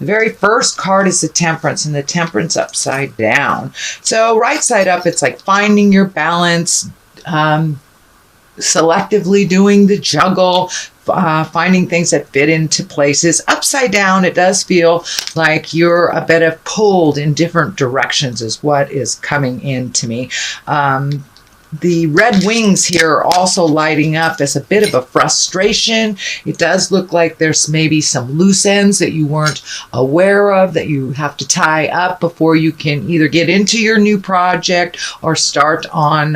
The very first card is the Temperance, and the Temperance upside down. So right side up, it's like finding your balance, selectively doing the juggle, finding things that fit into places. Upside down, it does feel like you're a bit of pulled in different directions is what is coming into me. The red wings here are also lighting up as a bit of a frustration. It does look like there's maybe some loose ends that you weren't aware of that you have to tie up before you can either get into your new project or start on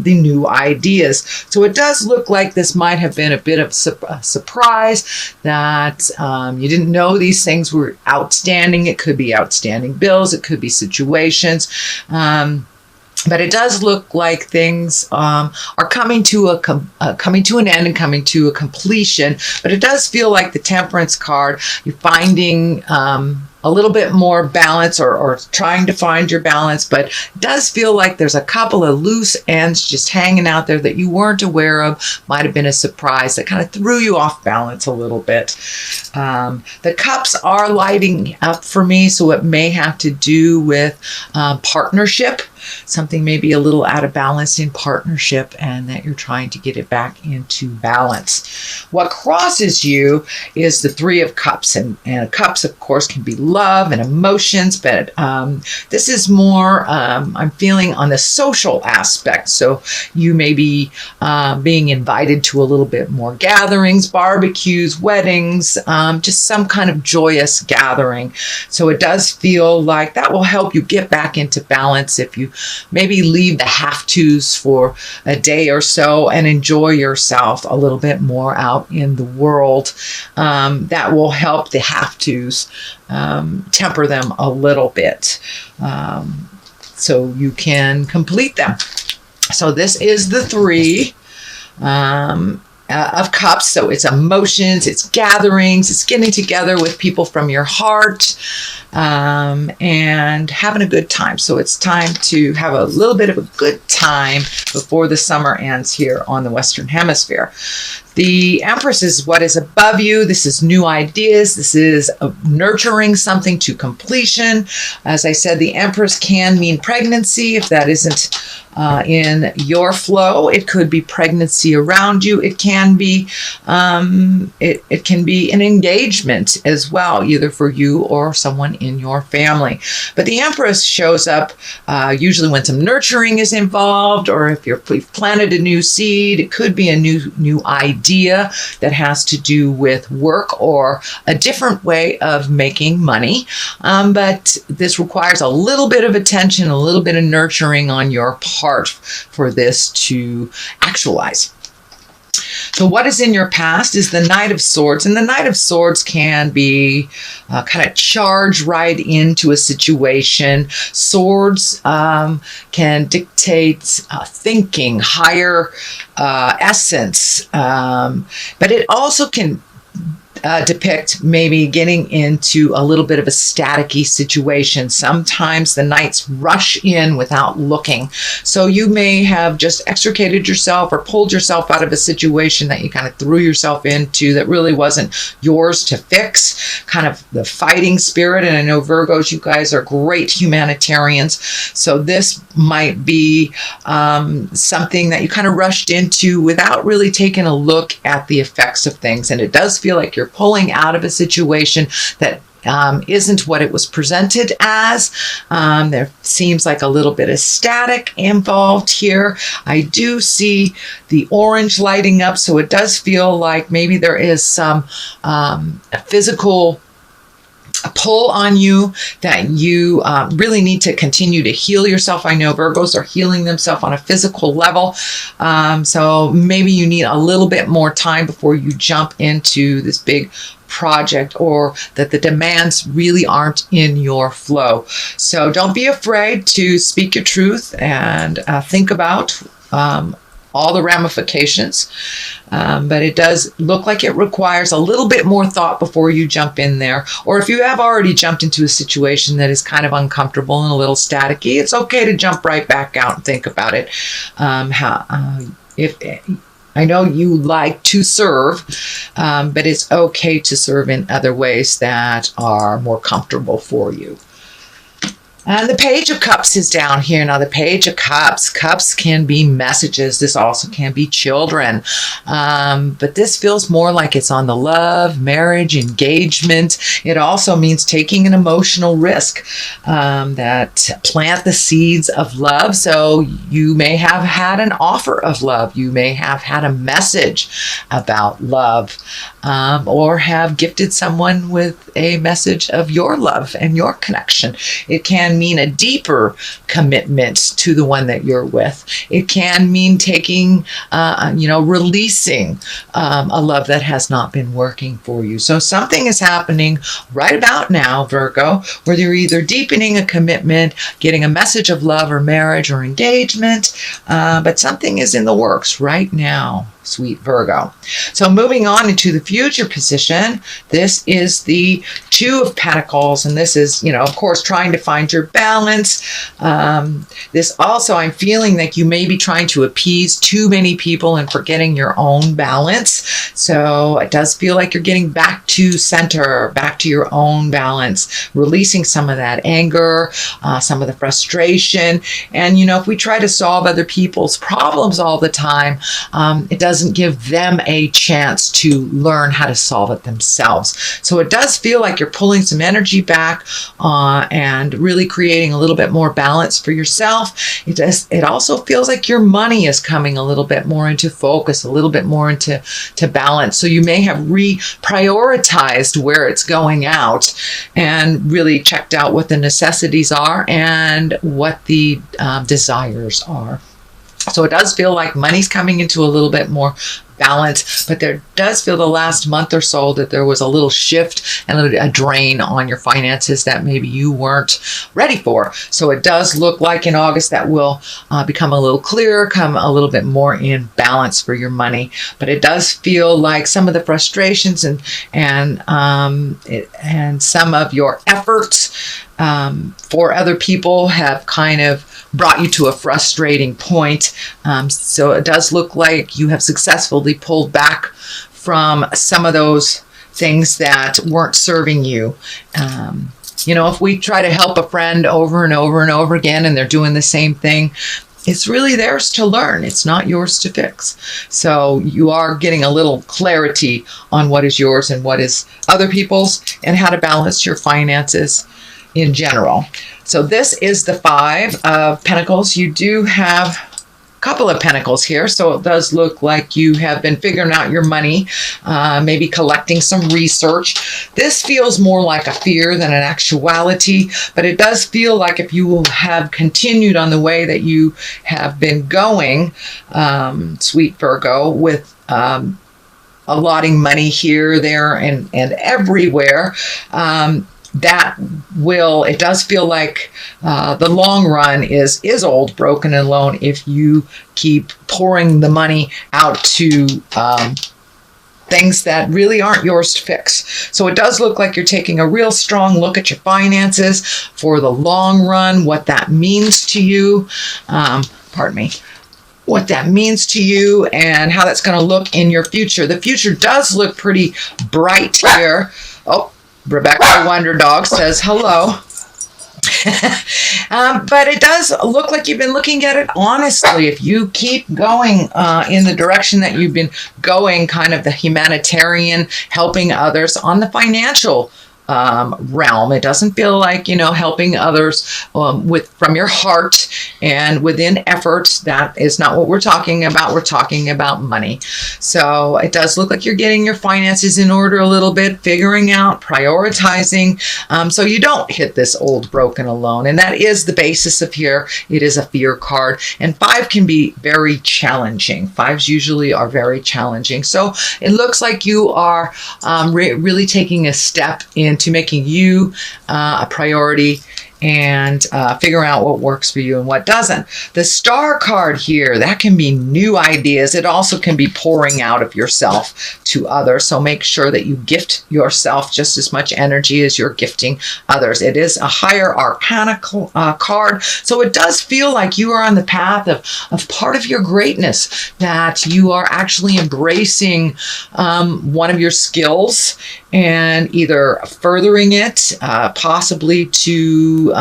the new ideas. So it does look like this might have been a bit of a surprise that you didn't know these things were outstanding. It could be outstanding bills. It could be situations. But it does look like things are coming to an end and coming to a completion. But it does feel like the Temperance card, you're finding a little bit more balance or trying to find your balance. But it does feel like there's a couple of loose ends just hanging out there that you weren't aware of. Might have been a surprise that kind of threw you off balance a little bit. The cups are lighting up for me, so it may have to do with partnership. Something may be a little out of balance in partnership and that you're trying to get it back into balance. What crosses you is the Three of Cups. And cups, of course, can be love and emotions, but this is more, I'm feeling on the social aspect. So you may be being invited to a little bit more gatherings, barbecues, weddings, just some kind of joyous gathering. So it does feel like that will help you get back into balance if you maybe leave the have-tos for a day or so and enjoy yourself a little bit more out in the world. That will help the have-tos temper them a little bit so you can complete them. So this is the Three of Cups. So it's emotions, it's gatherings, it's getting together with people from your heart and having a good time. So it's time to have a little bit of a good time before the summer ends here on the Western Hemisphere. The Empress is what is above you. This is new ideas. This is nurturing something to completion. As I said, the Empress can mean pregnancy if that isn't in your flow. It could be pregnancy around you. It can be it can be an engagement as well, either for you or someone in your family. But the Empress shows up usually when some nurturing is involved, or if you've planted a new seed. It could be a new idea that has to do with work or a different way of making money. But this requires a little bit of attention, a little bit of nurturing on your part for this to actualize. So what is in your past is the Knight of Swords. And the Knight of Swords can be kind of charged right into a situation. Swords can dictate thinking, higher essence. But it also can depict maybe getting into a little bit of a staticky situation. Sometimes the knights rush in without looking. So you may have just extricated yourself or pulled yourself out of a situation that you kind of threw yourself into that really wasn't yours to fix. Kind of the fighting spirit. And I know Virgos, you guys are great humanitarians. So this might be something that you kind of rushed into without really taking a look at the effects of things. And it does feel like you're pulling out of a situation that isn't what it was presented as. There seems like a little bit of static involved here. I do see the orange lighting up, so it does feel like maybe there is some physical pull on you that you really need to continue to heal yourself. I know Virgos are healing themselves on a physical level. So maybe you need a little bit more time before you jump into this big project, or that the demands really aren't in your flow. So don't be afraid to speak your truth and think about all the ramifications. But it does look like it requires a little bit more thought before you jump in there. Or if you have already jumped into a situation that is kind of uncomfortable and a little staticky, it's okay to jump right back out and think about it. I know you like to serve, but it's okay to serve in other ways that are more comfortable for you. And the Page of Cups is down here. Now, the Page of Cups. Cups can be messages. This also can be children. But this feels more like it's on the love, marriage, engagement. It also means taking an emotional risk that plant the seeds of love. So you may have had an offer of love. You may have had a message about love, or have gifted someone with a message of your love and your connection. It can mean a deeper commitment to the one that you're with. It can mean taking, releasing a love that has not been working for you. So something is happening right about now, Virgo, where you're either deepening a commitment, getting a message of love or marriage or engagement, but something is in the works right now, sweet Virgo. So moving on into the future position, this is the Two of Pentacles, and this is, of course, trying to find your balance. This also, I'm feeling like you may be trying to appease too many people and forgetting your own balance. So it does feel like you're getting back to center, back to your own balance, releasing some of that anger, some of the frustration. And, if we try to solve other people's problems all the time, it doesn't give them a chance to learn how to solve it themselves. So it does feel like you're pulling some energy back and really creating a little bit more balance for yourself. It also feels like your money is coming a little bit more into focus, a little bit more into balance. So you may have reprioritized where it's going out and really checked out what the necessities are and what the desires are. So it does feel like money's coming into a little bit more balance, but there does feel the last month or so that there was a little shift and a drain on your finances that maybe you weren't ready for. So it does look like in August that will become a little clearer, come a little bit more in balance for your money. But it does feel like some of the frustrations and some of your efforts for other people have kind of brought you to a frustrating point. So it does look like you have successfully pulled back from some of those things that weren't serving you. If we try to help a friend over and over and over again and they're doing the same thing, it's really theirs to learn. It's not yours to fix. So you are getting a little clarity on what is yours and what is other people's and how to balance your finances in general. So this is the Five of Pentacles. You do have a couple of Pentacles here, so it does look like you have been figuring out your money, maybe collecting some research. This feels more like a fear than an actuality, but it does feel like if you have continued on the way that you have been going, sweet Virgo, with allotting money here, there, and everywhere, it does feel like the long run is old, broken, and alone if you keep pouring the money out to things that really aren't yours to fix. So it does look like you're taking a real strong look at your finances for the long run, what that means to you. What that means to you and how that's going to look in your future. The future does look pretty bright here. Oh, Rebecca Wonder Dog says hello. But it does look like you've been looking at it honestly. If you keep going in the direction that you've been going, kind of the humanitarian, helping others on the financial realm. It doesn't feel like, helping others from your heart and within effort. That is not what we're talking about. We're talking about money. So it does look like you're getting your finances in order a little bit, figuring out, prioritizing, so you don't hit this old, broken, alone. And that is the basis of here. It is a fear card. And 5 can be very challenging. 5s usually are very challenging. So it looks like you are really taking a step into making you a priority and figuring out what works for you and what doesn't. The Star card here, that can be new ideas. It also can be pouring out of yourself to others. So make sure that you gift yourself just as much energy as you're gifting others. It is a higher arcana card. So it does feel like you are on the path of part of your greatness, that you are actually embracing one of your skills and either furthering it, possibly to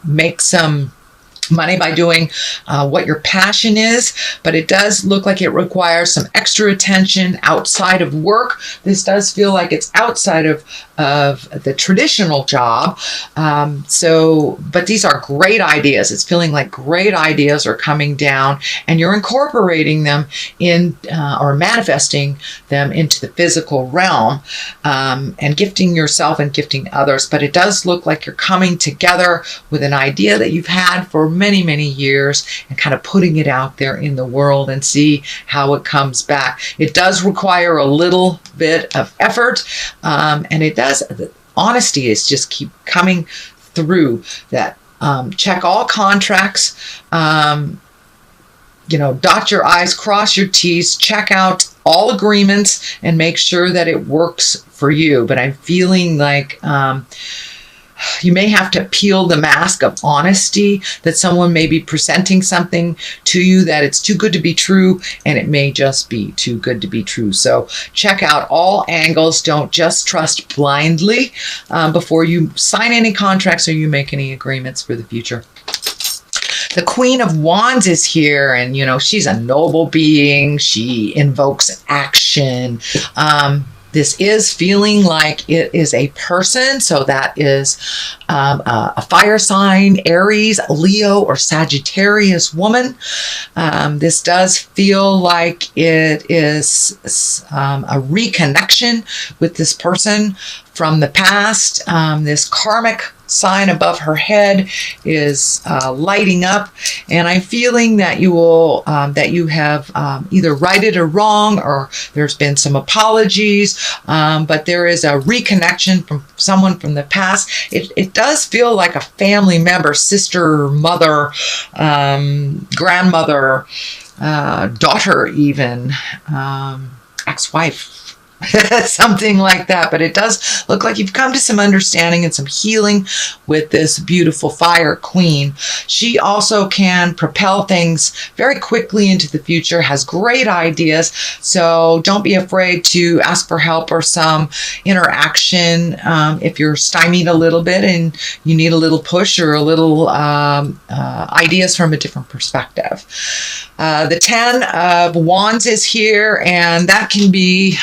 make some money by doing what your passion is, but it does look like it requires some extra attention outside of work. This does feel like it's outside of the traditional job. But these are great ideas. It's feeling like great ideas are coming down and you're incorporating them in or manifesting them into the physical realm, and gifting yourself and gifting others. But it does look like you're coming together with an idea that you've had for many, many years and kind of putting it out there in the world and see how it comes back. It does require a little bit of effort, and it does. The honesty is just keep coming through that. Check all contracts, dot your I's, cross your T's, check out all agreements and make sure that it works for you. But I'm feeling like you may have to peel the mask of honesty, that someone may be presenting something to you that it's too good to be true, and it may just be too good to be true. So check out all angles. Don't just trust blindly before you sign any contracts or you make any agreements for the future. The Queen of Wands is here, and she's a noble being. She invokes action. This is feeling like it is a person, so that is a fire sign, Aries, Leo, or Sagittarius woman. This does feel like it is a reconnection with this person from the past. This karmic sign above her head is lighting up, and I'm feeling that you will you have either righted a wrong or there's been some apologies, but there is a reconnection from someone from the past. It does feel like a family member, sister, mother, grandmother, daughter, even ex-wife. Something like that. But it does look like you've come to some understanding and some healing with this beautiful fire queen. She also can propel things very quickly into the future, has great ideas. So don't be afraid to ask for help or some interaction if you're stymied a little bit and you need a little push or a little ideas from a different perspective. The 10 of Wands is here, and that can be,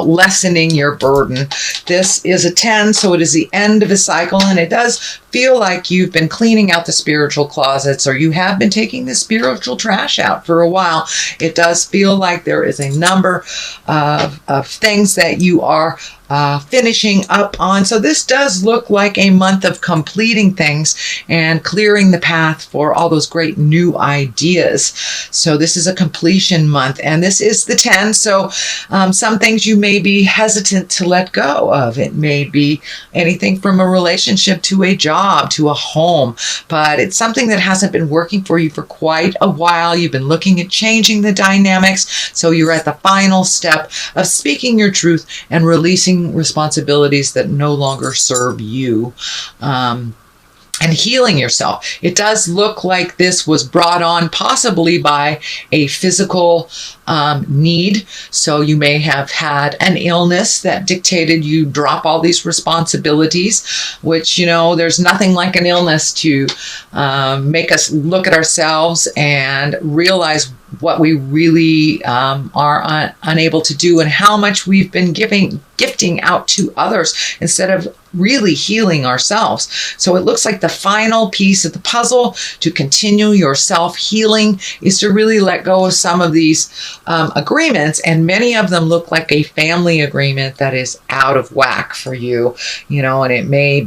lessening your burden. This is a 10, so it is the end of a cycle, and it does feel like you've been cleaning out the spiritual closets, or you have been taking the spiritual trash out for a while. It does feel like there is a number of things that you are finishing up on. So this does look like a month of completing things and clearing the path for all those great new ideas. So this is a completion month, and this is the 10. So some things you may be hesitant to let go of. It may be anything from a relationship to a job to a home, but it's something that hasn't been working for you for quite a while. You've been looking at changing the dynamics. So you're at the final step of speaking your truth and releasing responsibilities that no longer serve you. And healing yourself. It does look like this was brought on possibly by a physical need. So you may have had an illness that dictated you drop all these responsibilities, which, there's nothing like an illness to make us look at ourselves and realize what we really are unable to do and how much we've been gifting out to others instead of really healing ourselves. So it looks like the final piece of the puzzle to continue your self-healing is to really let go of some of these agreements, and many of them look like a family agreement that is out of whack for you, and it may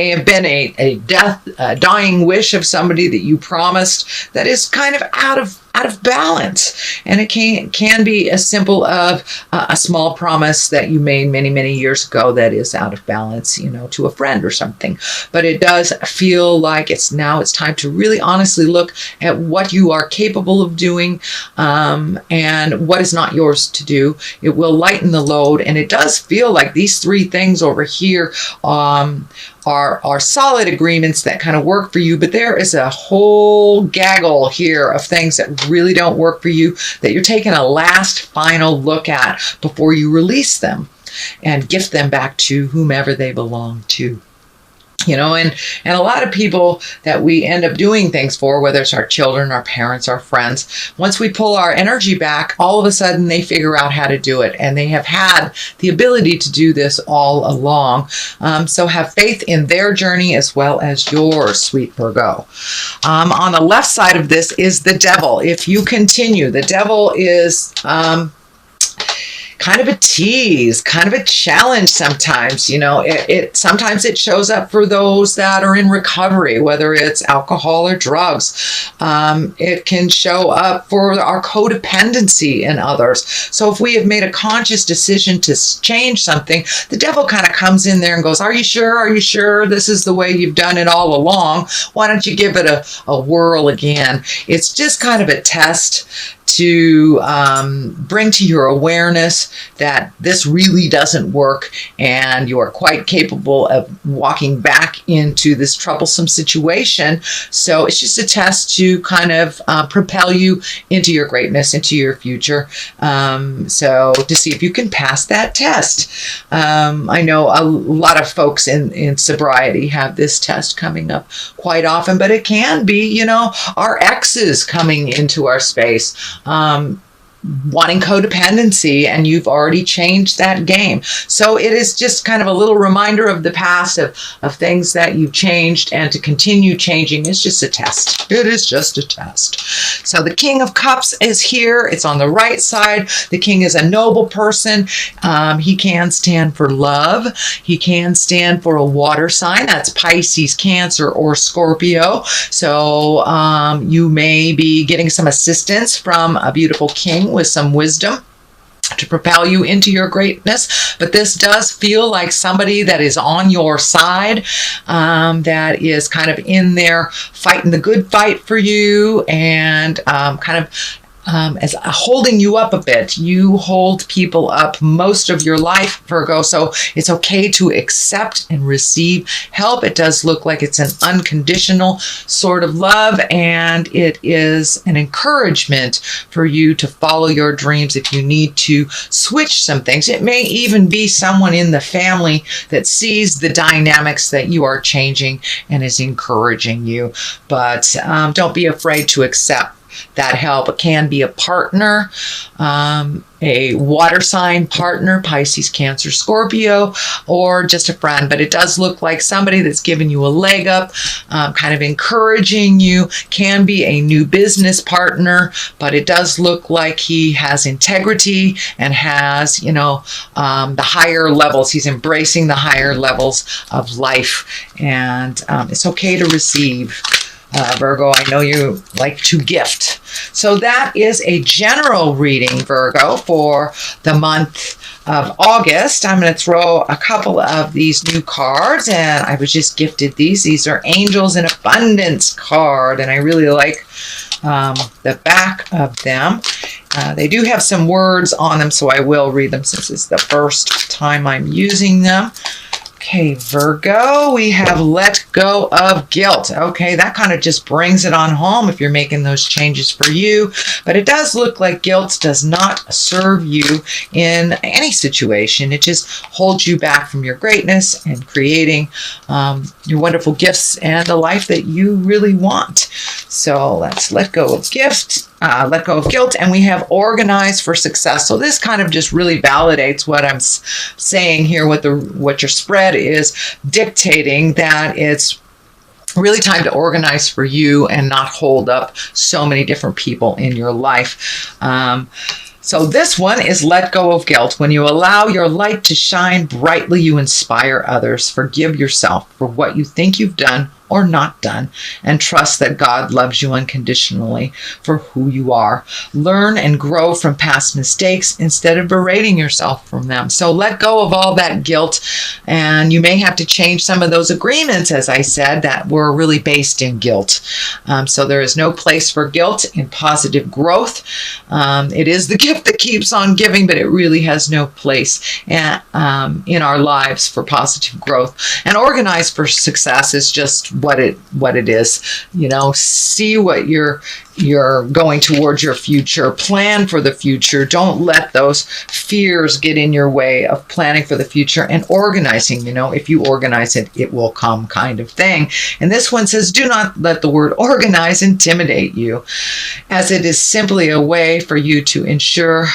have been a dying wish of somebody that you promised that is kind of out of balance, and it can be as simple of a small promise that you made many years ago that is out of balance. to a friend or something. But it does feel like it's time to really honestly look at what you are capable of doing, and what is not yours to do. It will lighten the load, and it does feel like these three things over here are solid agreements that kind of work for you, but there is a whole gaggle here of things that really don't work for you that you're taking a last final look at before you release them and gift them back to whomever they belong to. And a lot of people that we end up doing things for, whether it's our children, our parents, our friends, once we pull our energy back, all of a sudden they figure out how to do it. And they have had the ability to do this all along. So have faith in their journey as well as yours, sweet Virgo. On the left side of this is the devil. If you continue, the devil is kind of a tease, kind of a challenge sometimes. Sometimes it shows up for those that are in recovery, whether it's alcohol or drugs. It can show up for our codependency in others. So if we have made a conscious decision to change something, the devil kind of comes in there and goes, are you sure? Are you sure this is the way you've done it all along? Why don't you give it a whirl again? It's just kind of a test to bring to your awareness that this really doesn't work, and you are quite capable of walking back into this troublesome situation. So it's just a test to kind of propel you into your greatness, into your future. So to see if you can pass that test. I know a lot of folks in sobriety have this test coming up quite often, but it can be, our exes coming into our space. Wanting codependency, and you've already changed that game. So it is just kind of a little reminder of the past, of things that you've changed, and to continue changing is just a test. It is just a test. So the King of Cups is here. It's on the right side. The King is a noble person. He can stand for love. He can stand for a water sign. That's Pisces, Cancer, or Scorpio. So you may be getting some assistance from a beautiful king with some wisdom to propel you into your greatness. But this does feel like somebody that is on your side, that is kind of in there fighting the good fight for you, and kind of as holding you up a bit. You hold people up most of your life, Virgo, so it's okay to accept and receive help. It does look like it's an unconditional sort of love, and it is an encouragement for you to follow your dreams if you need to switch some things. It may even be someone in the family that sees the dynamics that you are changing and is encouraging you, but don't be afraid to accept that help. It can be a partner, a water sign partner, Pisces, Cancer, Scorpio, or just a friend. But it does look like somebody that's giving you a leg up, kind of encouraging you. Can be a new business partner, but it does look like he has integrity and has, the higher levels. He's embracing the higher levels of life, and it's okay to receive. Virgo, I know you like to gift. So that is a general reading, Virgo, for the month of August. I'm going to throw a couple of these new cards, and I was just gifted these. These are Angels in Abundance card, and I really like the back of them. They do have some words on them, so I will read them since it's the first time I'm using them. Okay, Virgo, we have let go of guilt. Okay, that kind of just brings it on home if you're making those changes for you. But it does look like guilt does not serve you in any situation. It just holds you back from your greatness and creating your wonderful gifts and the life that you really want. So let's let go of let go of guilt, and we have organize for success. So this kind of just really validates what I'm saying here, what your spread is dictating, that it's really time to organize for you and not hold up so many different people in your life. So this one is let go of guilt. When you allow your light to shine brightly, you inspire others. Forgive yourself for what you think you've done or not done, and trust that God loves you unconditionally for who you are. Learn and grow from past mistakes instead of berating yourself from them. So let go of all that guilt, and you may have to change some of those agreements, as I said, that were really based in guilt. So there is no place for guilt in positive growth. It is the gift that keeps on giving, but it really has no place in our lives for positive growth. And organize for success is just what it is. See what you're going towards your future. Plan for the future. Don't let those fears get in your way of planning for the future and organizing. If you organize it, it will come, kind of thing. And this one says, do not let the word organize intimidate you, as it is simply a way for you to ensure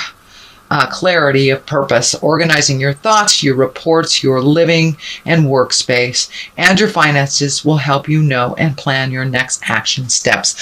clarity of purpose. Organizing your thoughts, your reports, your living and workspace, and your finances will help you know and plan your next action steps.